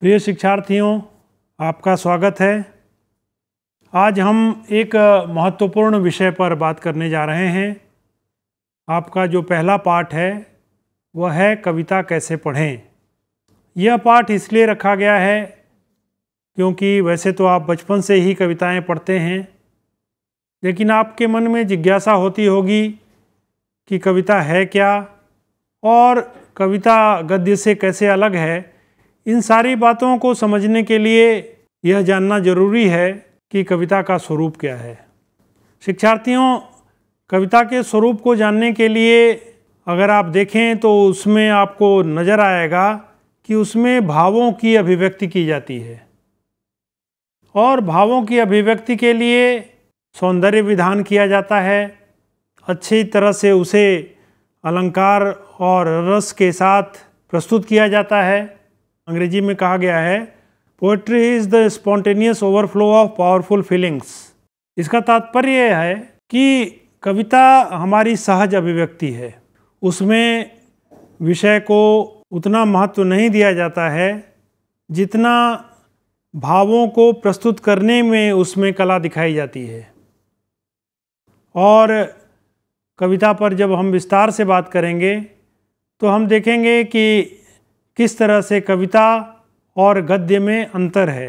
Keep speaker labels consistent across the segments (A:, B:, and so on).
A: प्रिय शिक्षार्थियों, आपका स्वागत है। आज हम एक महत्वपूर्ण विषय पर बात करने जा रहे हैं। आपका जो पहला पाठ है वह है कविता कैसे पढ़ें। यह पाठ इसलिए रखा गया है क्योंकि वैसे तो आप बचपन से ही कविताएं पढ़ते हैं, लेकिन आपके मन में जिज्ञासा होती होगी कि कविता है क्या और कविता गद्य से कैसे अलग है। इन सारी बातों को समझने के लिए यह जानना जरूरी है कि कविता का स्वरूप क्या है। शिक्षार्थियों, कविता के स्वरूप को जानने के लिए अगर आप देखें तो उसमें आपको नज़र आएगा कि उसमें भावों की अभिव्यक्ति की जाती है और भावों की अभिव्यक्ति के लिए सौंदर्य विधान किया जाता है। अच्छी तरह से उसे अलंकार और रस के साथ प्रस्तुत किया जाता है। अंग्रेजी में कहा गया है, poetry is the spontaneous overflow of powerful feelings. इसका तात्पर्य है कि कविता हमारी सहज अभिव्यक्ति है। उसमें विषय को उतना महत्व नहीं दिया जाता है जितना भावों को प्रस्तुत करने में उसमें कला दिखाई जाती है। और कविता पर जब हम विस्तार से बात करेंगे तो हम देखेंगे कि किस तरह से कविता और गद्य में अंतर है।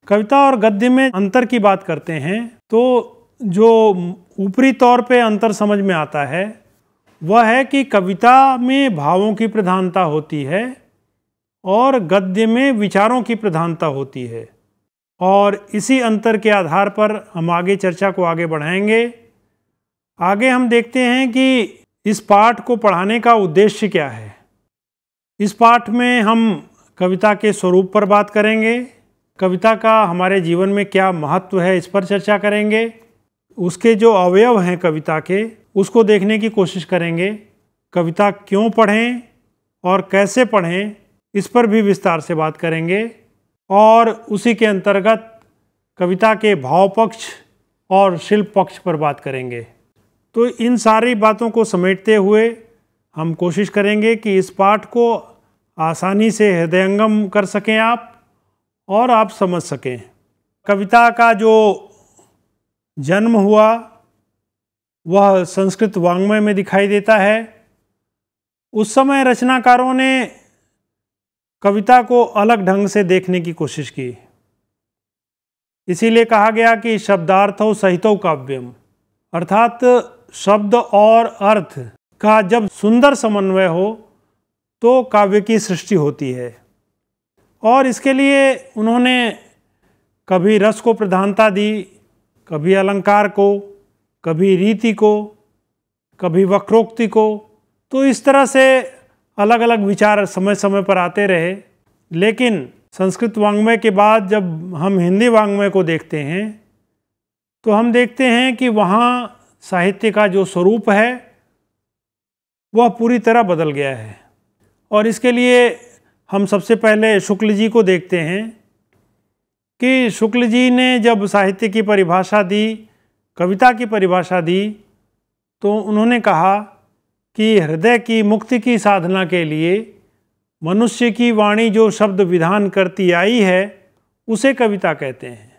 A: कविता और गद्य में अंतर की बात करते हैं तो जो ऊपरी तौर पे अंतर समझ में आता है वह है कि कविता में भावों की प्रधानता होती है और गद्य में विचारों की प्रधानता होती है। और इसी अंतर के आधार पर हम आगे चर्चा को आगे बढ़ाएंगे। आगे हम देखते हैं कि इस पाठ को पढ़ाने का उद्देश्य क्या है। इस पाठ में हम कविता के स्वरूप पर बात करेंगे, कविता का हमारे जीवन में क्या महत्व है इस पर चर्चा करेंगे, उसके जो अवयव हैं कविता के उसको देखने की कोशिश करेंगे, कविता क्यों पढ़ें और कैसे पढ़ें इस पर भी विस्तार से बात करेंगे और उसी के अंतर्गत कविता के भाव पक्ष और शिल्प पक्ष पर बात करेंगे। तो इन सारी बातों को समेटते हुए हम कोशिश करेंगे कि इस पाठ को आसानी से हृदयंगम कर सकें आप और आप समझ सकें। कविता का जो जन्म हुआ वह संस्कृत वाङ्मय में दिखाई देता है। उस समय रचनाकारों ने कविता को अलग ढंग से देखने की कोशिश की। इसीलिए कहा गया कि शब्दार्थो सहितो काव्यम, अर्थात शब्द और अर्थ का जब सुंदर समन्वय हो तो काव्य की सृष्टि होती है। और इसके लिए उन्होंने कभी रस को प्रधानता दी, कभी अलंकार को, कभी रीति को, कभी वक्रोक्ति को। तो इस तरह से अलग अलग विचार समय समय पर आते रहे। लेकिन संस्कृत वाङ्मय के बाद जब हम हिंदी वाङ्मय को देखते हैं तो हम देखते हैं कि वहाँ साहित्य का जो स्वरूप है वह पूरी तरह बदल गया है। और इसके लिए हम सबसे पहले शुक्ल जी को देखते हैं कि शुक्ल जी ने जब साहित्य की परिभाषा दी, कविता की परिभाषा दी, तो उन्होंने कहा कि हृदय की मुक्ति की साधना के लिए मनुष्य की वाणी जो शब्द विधान करती आई है उसे कविता कहते हैं।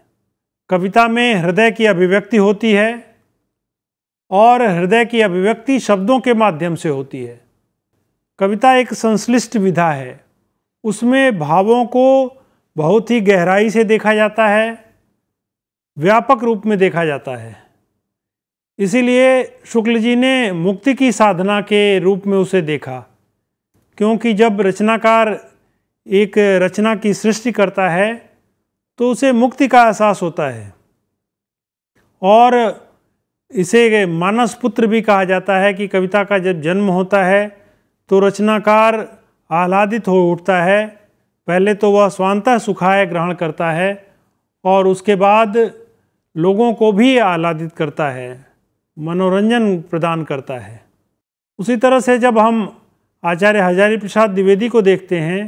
A: कविता में हृदय की अभिव्यक्ति होती है और हृदय की अभिव्यक्ति शब्दों के माध्यम से होती है। कविता एक संश्लिष्ट विधा है, उसमें भावों को बहुत ही गहराई से देखा जाता है, व्यापक रूप में देखा जाता है। इसीलिए शुक्ल जी ने मुक्ति की साधना के रूप में उसे देखा, क्योंकि जब रचनाकार एक रचना की सृष्टि करता है तो उसे मुक्ति का एहसास होता है। और इसे मानस पुत्र भी कहा जाता है कि कविता का जब जन्म होता है तो रचनाकार आह्लादित हो उठता है। पहले तो वह स्वांतः सुखाय ग्रहण करता है और उसके बाद लोगों को भी आह्लादित करता है, मनोरंजन प्रदान करता है। उसी तरह से जब हम आचार्य हजारी प्रसाद द्विवेदी को देखते हैं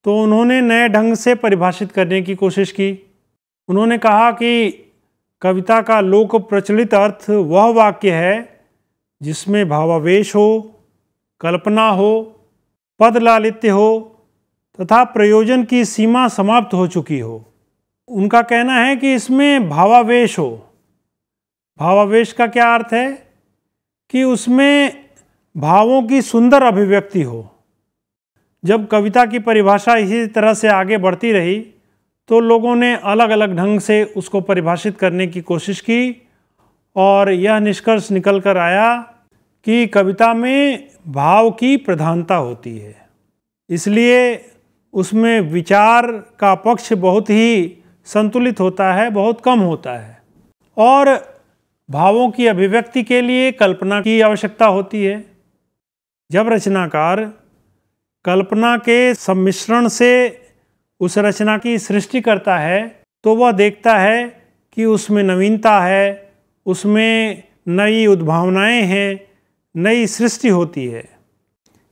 A: तो उन्होंने नए ढंग से परिभाषित करने की कोशिश की। उन्होंने कहा कि कविता का लोक प्रचलित अर्थ वह वाक्य है जिसमें भावावेश हो, कल्पना हो, पद लालित्य हो तथा प्रयोजन की सीमा समाप्त हो चुकी हो। उनका कहना है कि इसमें भावावेश हो। भावावेश का क्या अर्थ है कि उसमें भावों की सुंदर अभिव्यक्ति हो। जब कविता की परिभाषा इसी तरह से आगे बढ़ती रही तो लोगों ने अलग अलग ढंग से उसको परिभाषित करने की कोशिश की और यह निष्कर्ष निकल कर आया कि कविता में भाव की प्रधानता होती है, इसलिए उसमें विचार का पक्ष बहुत ही संतुलित होता है, बहुत कम होता है। और भावों की अभिव्यक्ति के लिए कल्पना की आवश्यकता होती है। जब रचनाकार कल्पना के सम्मिश्रण से उस रचना की सृष्टि करता है तो वह देखता है कि उसमें नवीनता है, उसमें नई उद्भावनाएं हैं, नई सृष्टि होती है।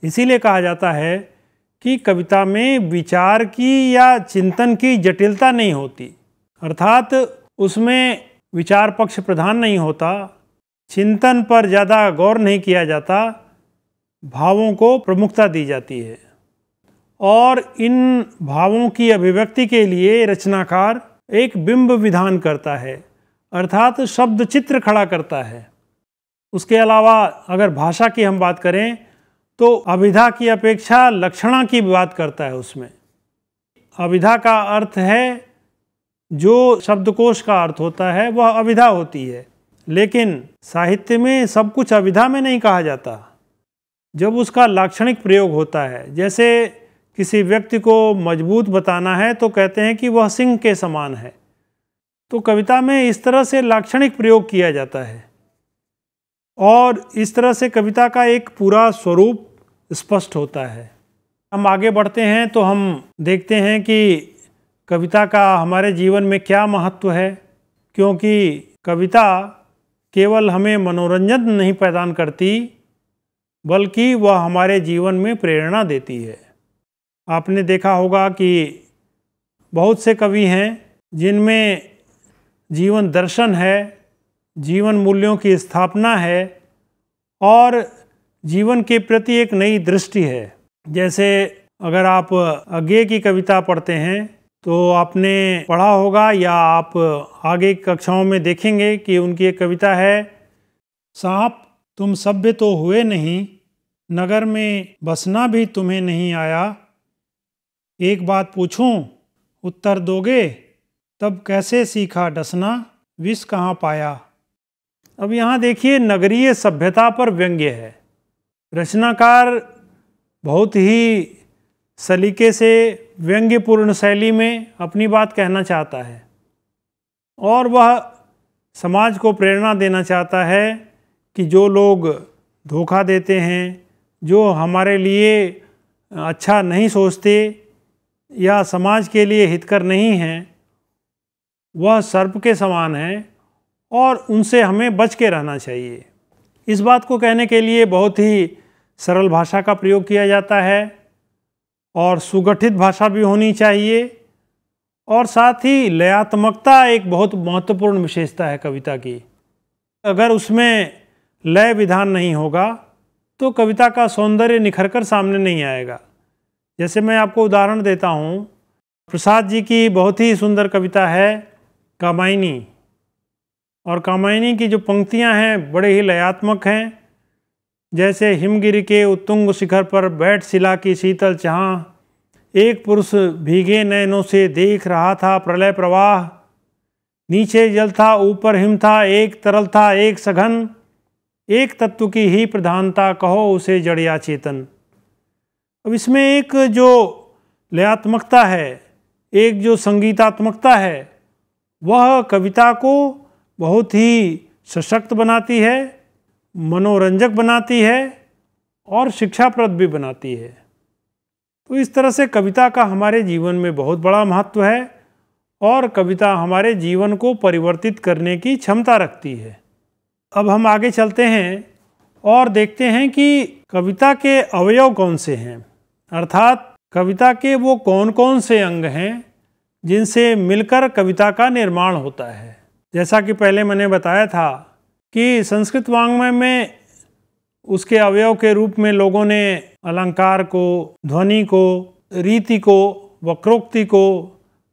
A: इसीलिए कहा जाता है कि कविता में विचार की या चिंतन की जटिलता नहीं होती, अर्थात उसमें विचार पक्ष प्रधान नहीं होता, चिंतन पर ज़्यादा गौर नहीं किया जाता, भावों को प्रमुखता दी जाती है। और इन भावों की अभिव्यक्ति के लिए रचनाकार एक बिंब विधान करता है, अर्थात शब्द चित्र खड़ा करता है। उसके अलावा अगर भाषा की हम बात करें तो अभिधा की अपेक्षा लक्षणा की बात करता है। उसमें अभिधा का अर्थ है जो शब्दकोश का अर्थ होता है वह अभिधा होती है, लेकिन साहित्य में सब कुछ अभिधा में नहीं कहा जाता। जब उसका लाक्षणिक प्रयोग होता है, जैसे किसी व्यक्ति को मजबूत बताना है तो कहते हैं कि वह सिंह के समान है, तो कविता में इस तरह से लाक्षणिक प्रयोग किया जाता है और इस तरह से कविता का एक पूरा स्वरूप स्पष्ट होता है। हम आगे बढ़ते हैं तो हम देखते हैं कि कविता का हमारे जीवन में क्या महत्व है, क्योंकि कविता केवल हमें मनोरंजन नहीं प्रदान करती बल्कि वह हमारे जीवन में प्रेरणा देती है। आपने देखा होगा कि बहुत से कवि हैं जिनमें जीवन दर्शन है, जीवन मूल्यों की स्थापना है और जीवन के प्रति एक नई दृष्टि है। जैसे अगर आप अज्ञे की कविता पढ़ते हैं तो आपने पढ़ा होगा या आप आगे कक्षाओं में देखेंगे कि उनकी एक कविता है, सांप तुम सभ्य तो हुए नहीं, नगर में बसना भी तुम्हें नहीं आया, एक बात पूछूं उत्तर दोगे, तब कैसे सीखा डसना, विष कहाँ पाया। अब यहाँ देखिए नगरीय सभ्यता पर व्यंग्य है। रचनाकार बहुत ही सलीके से व्यंग्यपूर्ण शैली में अपनी बात कहना चाहता है और वह समाज को प्रेरणा देना चाहता है कि जो लोग धोखा देते हैं, जो हमारे लिए अच्छा नहीं सोचते या समाज के लिए हितकर नहीं हैं, वह सर्प के समान हैं और उनसे हमें बच के रहना चाहिए। इस बात को कहने के लिए बहुत ही सरल भाषा का प्रयोग किया जाता है और सुगठित भाषा भी होनी चाहिए और साथ ही लयात्मकता एक बहुत महत्वपूर्ण विशेषता है कविता की। अगर उसमें लय विधान नहीं होगा तो कविता का सौंदर्य निखर कर सामने नहीं आएगा। जैसे मैं आपको उदाहरण देता हूँ, प्रसाद जी की बहुत ही सुंदर कविता है कामायनी, और कामायनी की जो पंक्तियाँ हैं बड़े ही लयात्मक हैं। जैसे हिमगिरी के उत्तुंग शिखर पर बैठ शिला की शीतल चाह, एक पुरुष भीगे नयनों से देख रहा था प्रलय प्रवाह, नीचे जल था ऊपर हिम था, एक तरल था एक सघन, एक तत्व की ही प्रधानता कहो उसे जड़ या चेतन। अब इसमें एक जो लयात्मकता है, एक जो संगीतात्मकता है, वह कविता को बहुत ही सशक्त बनाती है, मनोरंजक बनाती है और शिक्षाप्रद भी बनाती है। तो इस तरह से कविता का हमारे जीवन में बहुत बड़ा महत्व है और कविता हमारे जीवन को परिवर्तित करने की क्षमता रखती है। अब हम आगे चलते हैं और देखते हैं कि कविता के अवयव कौन से हैं, अर्थात कविता के वो कौन कौन से अंग हैं जिनसे मिलकर कविता का निर्माण होता है। जैसा कि पहले मैंने बताया था कि संस्कृत वाङ्मय में उसके अवयव के रूप में लोगों ने अलंकार को, ध्वनि को, रीति को, वक्रोक्ति को,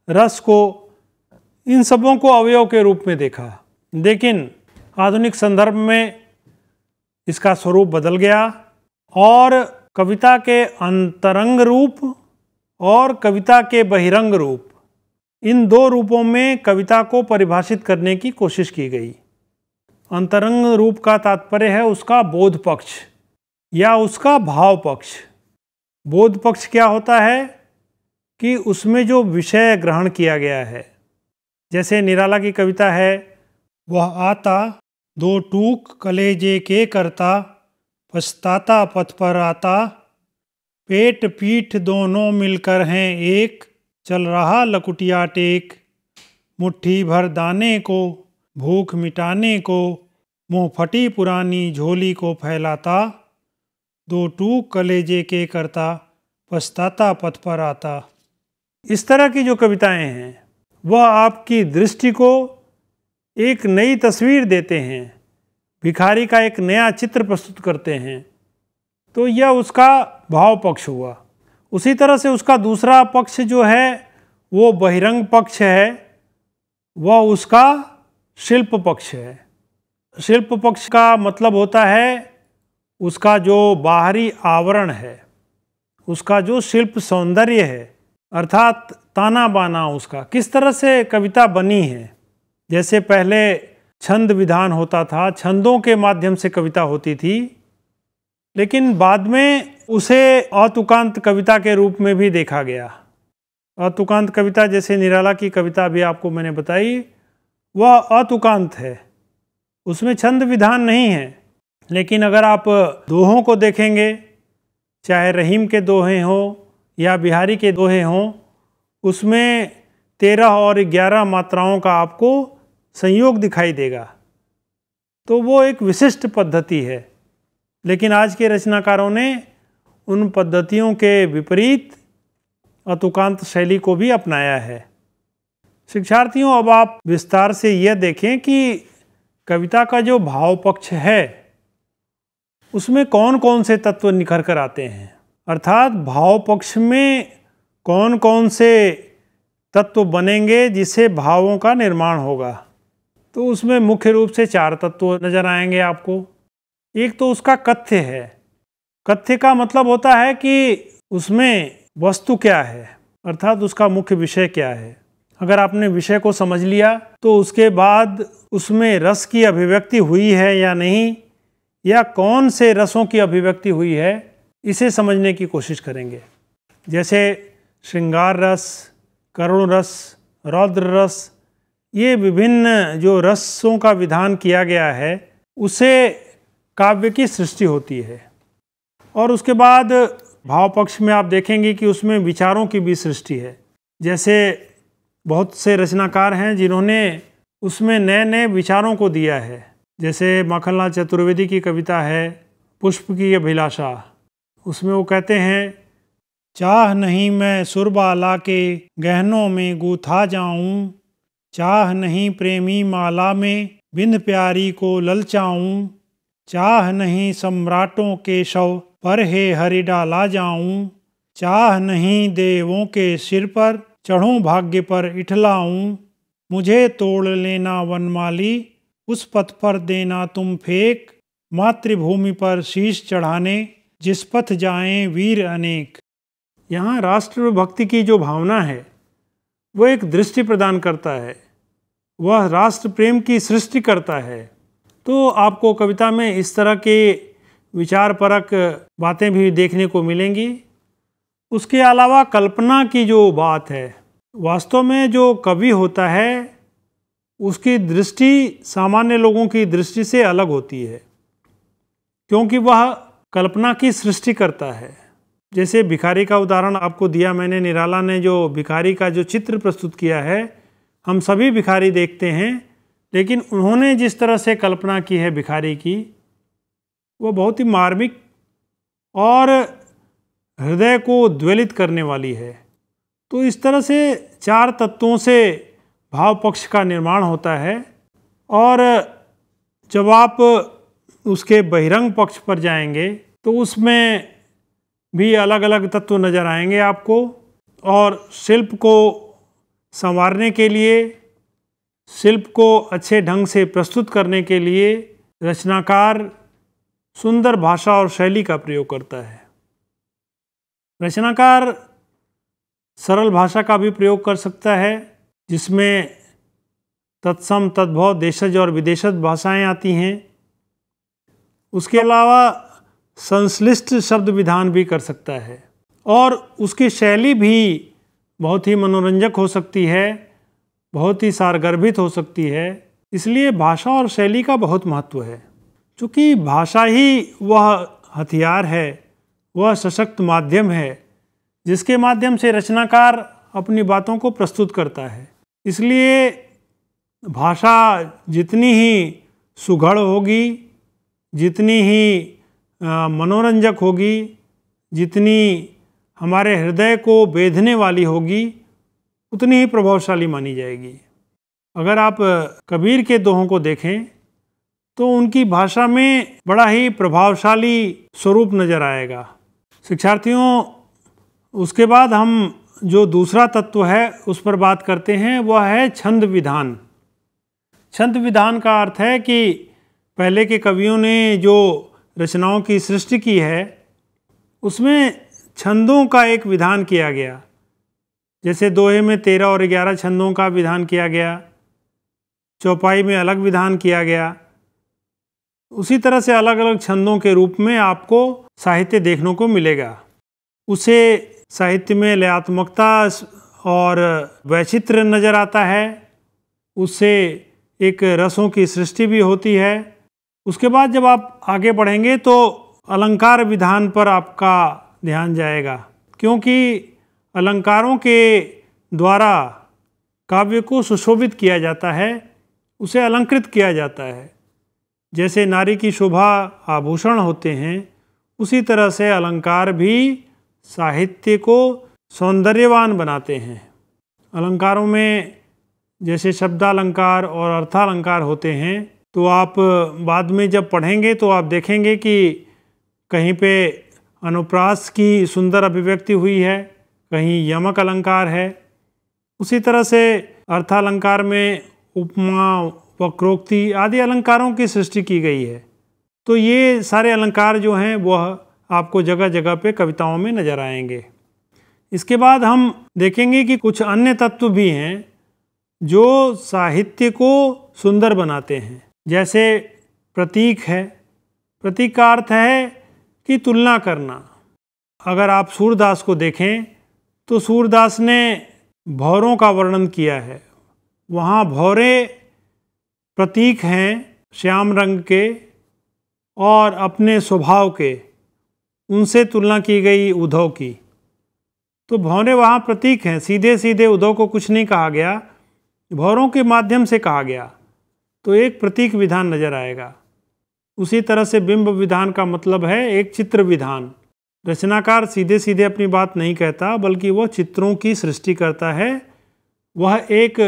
A: रस को, इन सबों को अवयव के रूप में देखा। लेकिन आधुनिक संदर्भ में इसका स्वरूप बदल गया और कविता के अंतरंग रूप और कविता के बहिरंग रूप, इन दो रूपों में कविता को परिभाषित करने की कोशिश की गई। अंतरंग रूप का तात्पर्य है उसका बोध पक्ष या उसका भाव पक्ष। बोध पक्ष क्या होता है कि उसमें जो विषय ग्रहण किया गया है, जैसे निराला की कविता है, वह आता दो टूक कलेजे के करता, पछताता पथ पर आता, पेट पीठ दोनों मिलकर हैं एक, चल रहा लकुटिया टेक, मुट्ठी भर दाने को भूख मिटाने को, मुँह फटी पुरानी झोली को फैलाता, दो टूक कलेजे के करता, पछताता पथ पर आता। इस तरह की जो कविताएं हैं वह आपकी दृष्टि को एक नई तस्वीर देते हैं, भिखारी का एक नया चित्र प्रस्तुत करते हैं। तो यह उसका भाव पक्ष हुआ। उसी तरह से उसका दूसरा पक्ष जो है वो बहिरंग पक्ष है, वह उसका शिल्प पक्ष है। शिल्प पक्ष का मतलब होता है उसका जो बाहरी आवरण है, उसका जो शिल्प सौंदर्य है, अर्थात ताना बाना उसका किस तरह से कविता बनी है। जैसे पहले छंद विधान होता था, छंदों के माध्यम से कविता होती थी, लेकिन बाद में उसे अतुकांत कविता के रूप में भी देखा गया। अतुकांत कविता जैसे निराला की कविता भी आपको मैंने बताई, वह अतुकांत है, उसमें छंद विधान नहीं है। लेकिन अगर आप दोहों को देखेंगे, चाहे रहीम के दोहे हों या बिहारी के दोहे हों, उसमें 13 और 11 मात्राओं का आपको संयोग दिखाई देगा। तो वो एक विशिष्ट पद्धति है। लेकिन आज के रचनाकारों ने उन पद्धतियों के विपरीत अतुकांत शैली को भी अपनाया है। शिक्षार्थियों, अब आप विस्तार से यह देखें कि कविता का जो भाव पक्ष है उसमें कौन कौन से तत्व निखर कर आते हैं, अर्थात भाव पक्ष में कौन कौन से तत्व बनेंगे जिससे भावों का निर्माण होगा। तो उसमें मुख्य रूप से 4 तत्व नजर आएंगे आपको। एक तो उसका कथ्य है। कथ्य का मतलब होता है कि उसमें वस्तु क्या है, अर्थात उसका मुख्य विषय क्या है। अगर आपने विषय को समझ लिया तो उसके बाद उसमें रस की अभिव्यक्ति हुई है या नहीं, या कौन से रसों की अभिव्यक्ति हुई है, इसे समझने की कोशिश करेंगे। जैसे श्रृंगार रस, करुण रस, रौद्र रस, ये विभिन्न जो रसों का विधान किया गया है उससे काव्य की सृष्टि होती है। और उसके बाद भाव पक्ष में आप देखेंगे कि उसमें विचारों की भी सृष्टि है। जैसे बहुत से रचनाकार हैं जिन्होंने उसमें नए नए विचारों को दिया है। जैसे माखनलाल चतुर्वेदी की कविता है पुष्प की अभिलाषा, उसमें वो कहते हैं, चाह नहीं मैं सुरबाला के गहनों में गूथा जाऊं, चाह नहीं प्रेमी माला में बिंद प्यारी को ललचाऊं, चाह नहीं सम्राटों के शव पर हे हरि डाला जाऊं, चाह नहीं देवों के सिर पर चढ़ूं भाग्य पर इठलाऊं, मुझे तोड़ लेना वनमाली उस पथ पर देना तुम फेंक, मातृभूमि पर शीश चढ़ाने जिस पथ जाएं वीर अनेक। यहाँ राष्ट्र भक्ति की जो भावना है वो एक दृष्टि प्रदान करता है, वह राष्ट्र प्रेम की सृष्टि करता है। तो आपको कविता में इस तरह के विचारपरक बातें भी देखने को मिलेंगी। उसके अलावा कल्पना की जो बात है, वास्तव में जो कवि होता है उसकी दृष्टि सामान्य लोगों की दृष्टि से अलग होती है, क्योंकि वह कल्पना की सृष्टि करता है। जैसे भिखारी का उदाहरण आपको दिया मैंने, निराला ने जो भिखारी का जो चित्र प्रस्तुत किया है, हम सभी भिखारी देखते हैं, लेकिन उन्होंने जिस तरह से कल्पना की है भिखारी की, वो बहुत ही मार्मिक और हृदय को द्वेलित करने वाली है। तो इस तरह से 4 तत्वों से भाव पक्ष का निर्माण होता है। और जब आप उसके बहिरंग पक्ष पर जाएंगे तो उसमें भी अलग अलग तत्व नज़र आएंगे आपको। और शिल्प को संवारने के लिए, शिल्प को अच्छे ढंग से प्रस्तुत करने के लिए रचनाकार सुंदर भाषा और शैली का प्रयोग करता है। रचनाकार सरल भाषा का भी प्रयोग कर सकता है, जिसमें तत्सम, तद्भव, देशज और विदेशज भाषाएं आती हैं। उसके अलावा संश्लिष्ट शब्द विधान भी कर सकता है, और उसकी शैली भी बहुत ही मनोरंजक हो सकती है, बहुत ही सारगर्भित हो सकती है। इसलिए भाषा और शैली का बहुत महत्व है, क्योंकि भाषा ही वह हथियार है, वह सशक्त माध्यम है जिसके माध्यम से रचनाकार अपनी बातों को प्रस्तुत करता है। इसलिए भाषा जितनी ही सुघड़ होगी, जितनी ही मनोरंजक होगी, जितनी हमारे हृदय को बेधने वाली होगी, उतनी ही प्रभावशाली मानी जाएगी। अगर आप कबीर के दोहों को देखें तो उनकी भाषा में बड़ा ही प्रभावशाली स्वरूप नज़र आएगा। शिक्षार्थियों, उसके बाद हम जो दूसरा तत्व है उस पर बात करते हैं, वह है छंद विधान। छंद विधान का अर्थ है कि पहले के कवियों ने जो रचनाओं की सृष्टि की है उसमें छंदों का एक विधान किया गया। जैसे दोहे में 13 और 11 छंदों का विधान किया गया, चौपाई में अलग विधान किया गया। उसी तरह से अलग अलग छंदों के रूप में आपको साहित्य देखने को मिलेगा। उसे साहित्य में लयात्मकता और वैचित्र्य नज़र आता है, उससे एक रसों की सृष्टि भी होती है। उसके बाद जब आप आगे बढ़ेंगे तो अलंकार विधान पर आपका ध्यान जाएगा, क्योंकि अलंकारों के द्वारा काव्य को सुशोभित किया जाता है, उसे अलंकृत किया जाता है। जैसे नारी की शोभा आभूषण होते हैं, उसी तरह से अलंकार भी साहित्य को सौंदर्यवान बनाते हैं। अलंकारों में जैसे शब्दालंकार और अर्थालंकार होते हैं, तो आप बाद में जब पढ़ेंगे तो आप देखेंगे कि कहीं पे अनुप्रास की सुंदर अभिव्यक्ति हुई है, कहीं यमक अलंकार है। उसी तरह से अर्थालंकार में उपमा, वक्रोक्ति आदि अलंकारों की सृष्टि की गई है। तो ये सारे अलंकार जो हैं वह आपको जगह जगह पे कविताओं में नज़र आएंगे। इसके बाद हम देखेंगे कि कुछ अन्य तत्व भी हैं जो साहित्य को सुंदर बनाते हैं। जैसे प्रतीक है। प्रतीक का अर्थ है कि तुलना करना। अगर आप सूरदास को देखें तो सूरदास ने भौरों का वर्णन किया है। वहाँ भौरे प्रतीक हैं श्याम रंग के और अपने स्वभाव के, उनसे तुलना की गई उद्धव की। तो भौरे वहाँ प्रतीक हैं, सीधे सीधे उद्धव को कुछ नहीं कहा गया, भौरों के माध्यम से कहा गया, तो एक प्रतीक विधान नजर आएगा। उसी तरह से बिंब विधान का मतलब है एक चित्र विधान। रचनाकार सीधे सीधे अपनी बात नहीं कहता, बल्कि वह चित्रों की सृष्टि करता है। वह एक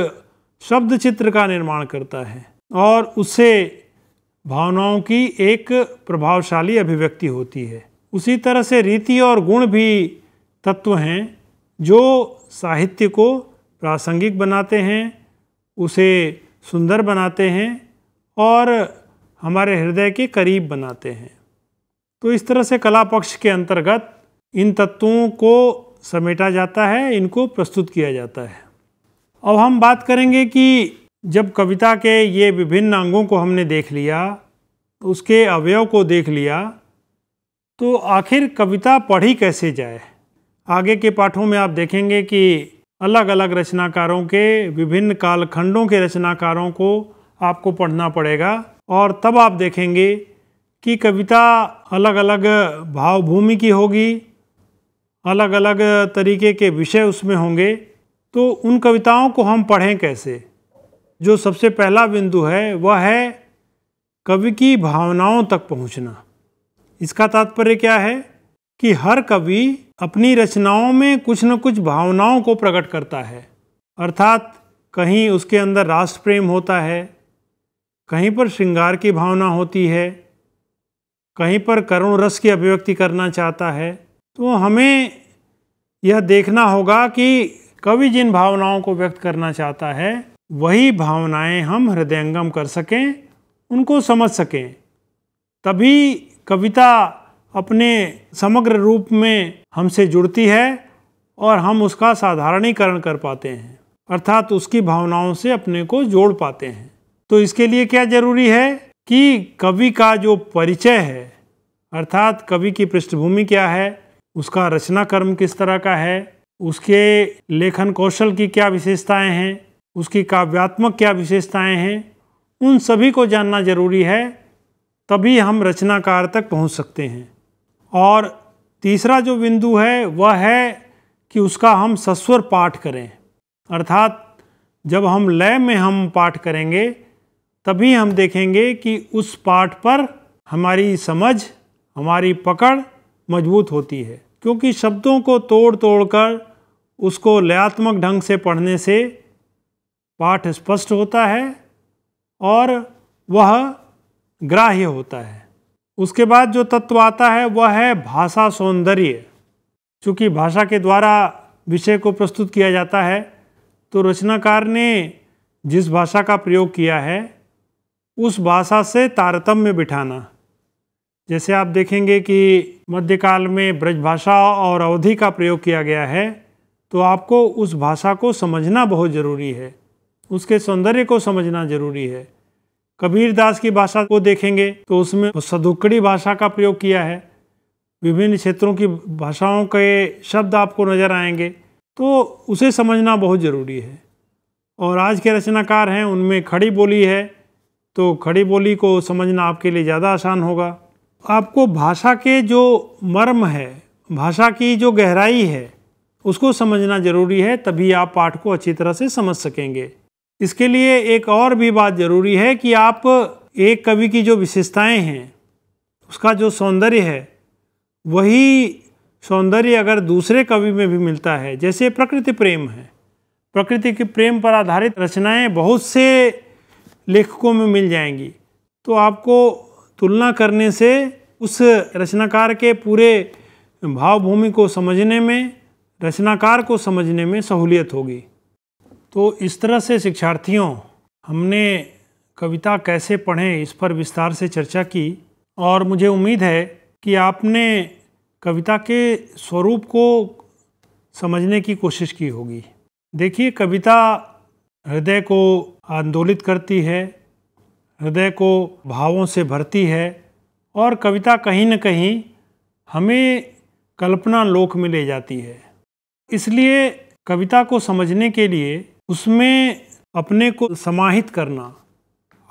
A: शब्द चित्र का निर्माण करता है और उससे भावनाओं की एक प्रभावशाली अभिव्यक्ति होती है। उसी तरह से रीति और गुण भी तत्व हैं जो साहित्य को प्रासंगिक बनाते हैं, उसे सुंदर बनाते हैं और हमारे हृदय के करीब बनाते हैं। तो इस तरह से कला पक्ष के अंतर्गत इन तत्वों को समेटा जाता है, इनको प्रस्तुत किया जाता है। अब हम बात करेंगे कि जब कविता के ये विभिन्न अंगों को हमने देख लिया, उसके अवयव को देख लिया, तो आखिर कविता पढ़ी कैसे जाए। आगे के पाठों में आप देखेंगे कि अलग अलग रचनाकारों के, विभिन्न कालखंडों के रचनाकारों को आपको पढ़ना पड़ेगा, और तब आप देखेंगे कि कविता अलग अलग भावभूमि की होगी, अलग अलग तरीके के विषय उसमें होंगे। तो उन कविताओं को हम पढ़ें कैसे। जो सबसे पहला बिंदु है वह है कवि की भावनाओं तक पहुंचना। इसका तात्पर्य क्या है कि हर कवि अपनी रचनाओं में कुछ न कुछ भावनाओं को प्रकट करता है। अर्थात कहीं उसके अंदर राष्ट्र प्रेम होता है, कहीं पर श्रृंगार की भावना होती है, कहीं पर करुण रस की अभिव्यक्ति करना चाहता है। तो हमें यह देखना होगा कि कवि जिन भावनाओं को व्यक्त करना चाहता है वही भावनाएं हम हृदयंगम कर सकें, उनको समझ सकें, तभी कविता अपने समग्र रूप में हमसे जुड़ती है और हम उसका साधारणीकरण कर पाते हैं, अर्थात उसकी भावनाओं से अपने को जोड़ पाते हैं। तो इसके लिए क्या जरूरी है कि कवि का जो परिचय है, अर्थात कवि की पृष्ठभूमि क्या है, उसका रचना कर्म किस तरह का है, उसके लेखन कौशल की क्या विशेषताएं हैं, उसकी काव्यात्मक क्या विशेषताएं हैं, उन सभी को जानना जरूरी है, तभी हम रचनाकार तक पहुंच सकते हैं। और तीसरा जो बिंदु है वह है कि उसका हम सस्वर पाठ करें, अर्थात जब हम लय में हम पाठ करेंगे तभी हम देखेंगे कि उस पाठ पर हमारी समझ, हमारी पकड़ मजबूत होती है, क्योंकि शब्दों को तोड़ तोड़ कर उसको लयात्मक ढंग से पढ़ने से पाठ स्पष्ट होता है और वह ग्राह्य होता है। उसके बाद जो तत्व आता है वह है भाषा सौंदर्य। चूँकि भाषा के द्वारा विषय को प्रस्तुत किया जाता है, तो रचनाकार ने जिस भाषा का प्रयोग किया है उस भाषा से तारतम्य बिठाना। जैसे आप देखेंगे कि मध्यकाल में ब्रजभाषा और अवधी का प्रयोग किया गया है, तो आपको उस भाषा को समझना बहुत ज़रूरी है, उसके सौंदर्य को समझना जरूरी है। कबीरदास की भाषा को देखेंगे तो उसमें सदुक्कड़ी भाषा का प्रयोग किया है, विभिन्न क्षेत्रों की भाषाओं के शब्द आपको नज़र आएंगे, तो उसे समझना बहुत ज़रूरी है। और आज के रचनाकार हैं उनमें खड़ी बोली है, तो खड़ी बोली को समझना आपके लिए ज़्यादा आसान होगा। आपको भाषा के जो मर्म है, भाषा की जो गहराई है, उसको समझना ज़रूरी है, तभी आप पाठ को अच्छी तरह से समझ सकेंगे। इसके लिए एक और भी बात ज़रूरी है कि आप एक कवि की जो विशेषताएं हैं, उसका जो सौंदर्य है, वही सौंदर्य अगर दूसरे कवि में भी मिलता है, जैसे प्रकृति प्रेम है, प्रकृति के प्रेम पर आधारित रचनाएं बहुत से लेखकों में मिल जाएंगी, तो आपको तुलना करने से उस रचनाकार के पूरे भावभूमि को समझने में, रचनाकार को समझने में सहूलियत होगी। तो इस तरह से शिक्षार्थियों, हमने कविता कैसे पढ़ें इस पर विस्तार से चर्चा की, और मुझे उम्मीद है कि आपने कविता के स्वरूप को समझने की कोशिश की होगी। देखिए, कविता हृदय को आंदोलित करती है, हृदय को भावों से भरती है, और कविता कहीं न कहीं हमें कल्पना लोक में ले जाती है। इसलिए कविता को समझने के लिए उसमें अपने को समाहित करना,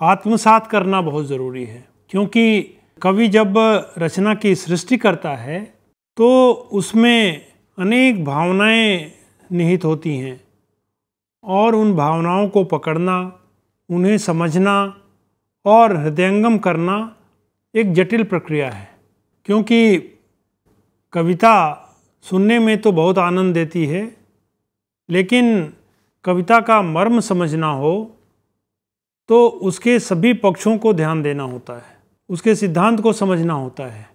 A: आत्मसात करना बहुत ज़रूरी है, क्योंकि कवि जब रचना की सृष्टि करता है तो उसमें अनेक भावनाएं निहित होती हैं, और उन भावनाओं को पकड़ना, उन्हें समझना और हृदयंगम करना एक जटिल प्रक्रिया है। क्योंकि कविता सुनने में तो बहुत आनंद देती है, लेकिन कविता का मर्म समझना हो तो उसके सभी पक्षों को ध्यान देना होता है, उसके सिद्धांत को समझना होता है।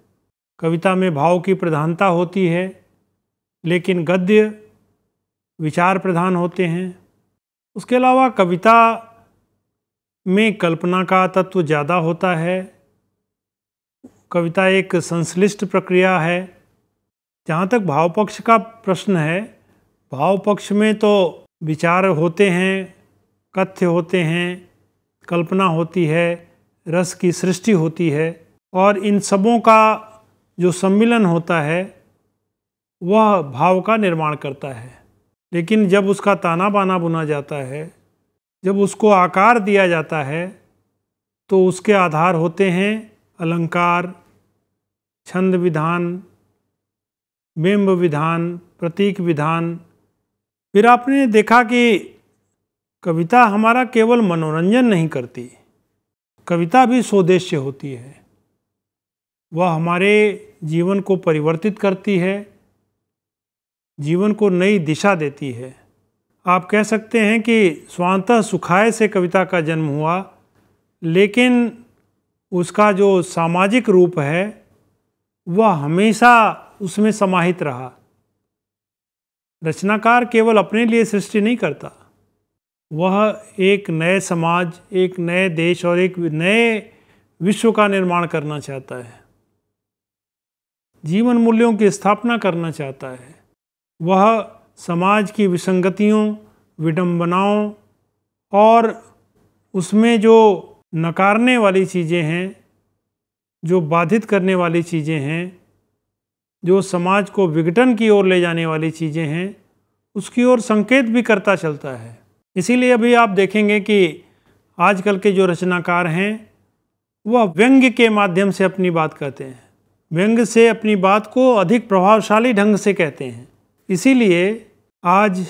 A: कविता में भाव की प्रधानता होती है, लेकिन गद्य विचार प्रधान होते हैं। उसके अलावा कविता में कल्पना का तत्व ज़्यादा होता है। कविता एक संश्लिष्ट प्रक्रिया है। जहाँ तक भाव पक्ष का प्रश्न है, भाव पक्ष में तो विचार होते हैं, कथ्य होते हैं, कल्पना होती है, रस की सृष्टि होती है, और इन सबों का जो सम्मिलन होता है वह भाव का निर्माण करता है। लेकिन जब उसका ताना बाना बुना जाता है, जब उसको आकार दिया जाता है, तो उसके आधार होते हैं अलंकार, छंद विधान, बिंब विधान, प्रतीक विधान। फिर आपने देखा कि कविता हमारा केवल मनोरंजन नहीं करती, कविता भी स्वोद्देश्य होती है। वह हमारे जीवन को परिवर्तित करती है, जीवन को नई दिशा देती है। आप कह सकते हैं कि स्वांतः सुखाय से कविता का जन्म हुआ, लेकिन उसका जो सामाजिक रूप है वह हमेशा उसमें समाहित रहा। रचनाकार केवल अपने लिए सृष्टि नहीं करता, वह एक नए समाज, एक नए देश और एक नए विश्व का निर्माण करना चाहता है, जीवन मूल्यों की स्थापना करना चाहता है। वह समाज की विसंगतियों, विडंबनाओं और उसमें जो नकारने वाली चीज़ें हैं, जो बाधित करने वाली चीज़ें हैं, जो समाज को विघटन की ओर ले जाने वाली चीज़ें हैं, उसकी ओर संकेत भी करता चलता है। इसीलिए अभी आप देखेंगे कि आजकल के जो रचनाकार हैं वह व्यंग्य के माध्यम से अपनी बात कहते हैं, व्यंग्य से अपनी बात को अधिक प्रभावशाली ढंग से कहते हैं। इसीलिए आज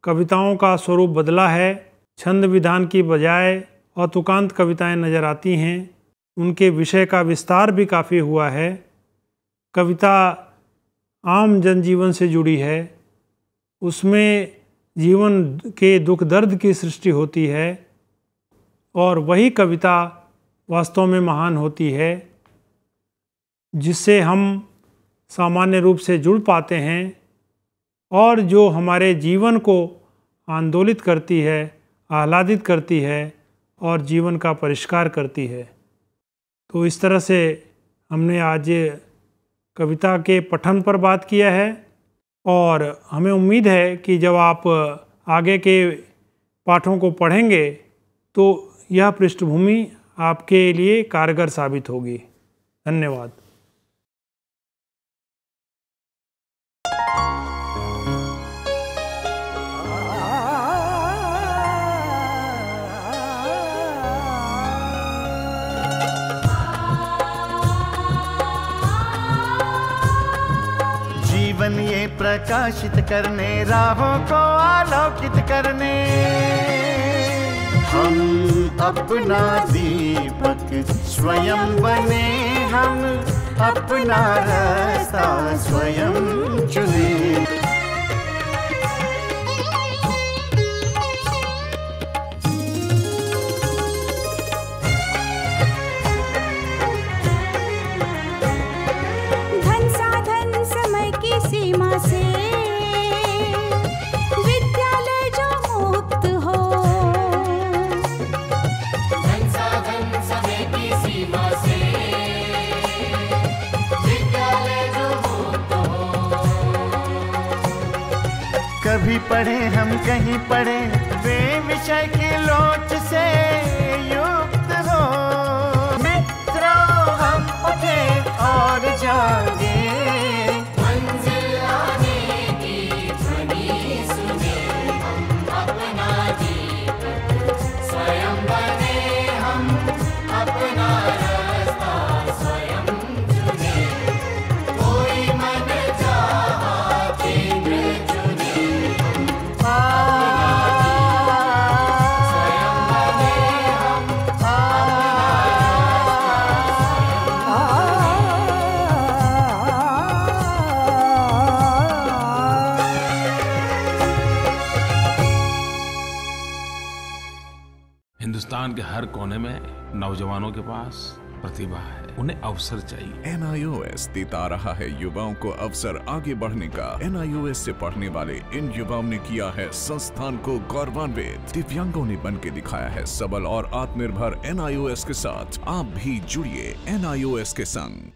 A: कविताओं का स्वरूप बदला है। छंद विधान की बजाय और तुकांत कविताएं नज़र आती हैं। उनके विषय का विस्तार भी काफ़ी हुआ है। कविता आम जनजीवन से जुड़ी है, उसमें जीवन के दुख दर्द की सृष्टि होती है और वही कविता वास्तव में महान होती है, जिससे हम सामान्य रूप से जुड़ पाते हैं और जो हमारे जीवन को आंदोलित करती है, आह्लादित करती है और जीवन का परिष्कार करती है। तो इस तरह से हमने आज कविता के पठन पर बात किया है और हमें उम्मीद है कि जब आप आगे के पाठों को पढ़ेंगे तो यह पृष्ठभूमि आपके लिए कारगर साबित होगी। धन्यवाद।
B: जीवन ये प्रकाशित करने, राहों को आलोकित करने, हम अपना दीपक स्वयं बने, हम अपना रास्ता स्वयं चुने।
C: सीमा से विद्यालय जो मुक्त हो, धन साधन समय की सीमा से विद्यालय जो मुक्त हो।
B: कभी पढ़े हम कहीं पढ़े, वे विषय के लोच से युक्त हो। मित्रों हम उठे और जागे,
D: हिंदुस्तान के हर कोने में नौजवानों के पास प्रतिभा है, उन्हें अवसर चाहिए।
E: NIOS देता रहा है युवाओं को अवसर आगे बढ़ने का। NIOS से पढ़ने वाले इन युवाओं ने किया है संस्थान को गौरवान्वित। दिव्यांगों ने बन के दिखाया है सबल और आत्मनिर्भर। NIOS के साथ आप भी जुड़िए NIOS के संग।